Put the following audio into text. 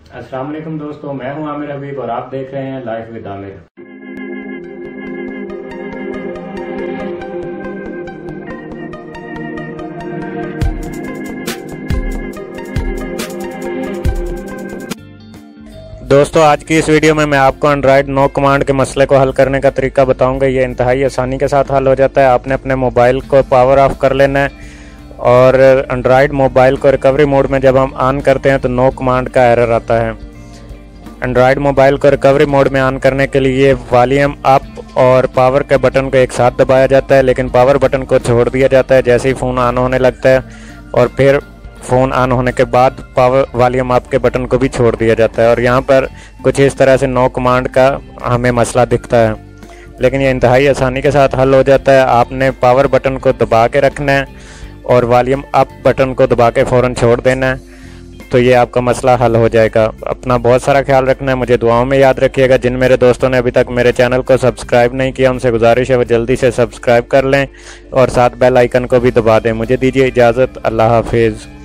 अस्सलाम वालेकुम दोस्तों, मैं हूं आमिर हबीब और आप देख रहे हैं लाइफ विद आमिर। दोस्तों, आज की इस वीडियो में मैं आपको एंड्रॉयड नो कमांड के मसले को हल करने का तरीका बताऊंगा। ये इंतहाई आसानी के साथ हल हो जाता है। आपने अपने मोबाइल को पावर ऑफ कर लेना है और एंड्रॉयड मोबाइल को रिकवरी मोड में जब हम ऑन करते हैं तो नो कमांड का एरर आता है। एंड्रॉयड मोबाइल को रिकवरी मोड में ऑन करने के लिए वॉल्यूम अप और पावर के बटन को एक साथ दबाया जाता है, लेकिन पावर बटन को छोड़ दिया जाता है जैसे ही फ़ोन ऑन होने लगता है, और फिर फ़ोन ऑन होने के बाद पावर वॉल्यूम अप के बटन को भी छोड़ दिया जाता है। और यहाँ पर कुछ इस तरह से नो कमांड का हमें मसला दिखता है, लेकिन ये इंतहाई आसानी के साथ हल हो जाता है। आपने पावर बटन को दबा के रखना है और वॉल्यूम अप बटन को दबा के फ़ौरन छोड़ देना है, तो ये आपका मसला हल हो जाएगा। अपना बहुत सारा ख्याल रखना है, मुझे दुआओं में याद रखिएगा। जिन मेरे दोस्तों ने अभी तक मेरे चैनल को सब्सक्राइब नहीं किया उनसे गुजारिश है वो जल्दी से सब्सक्राइब कर लें और साथ बेल आइकन को भी दबा दें। मुझे दीजिए इजाज़त। अल्लाह हाफिज़।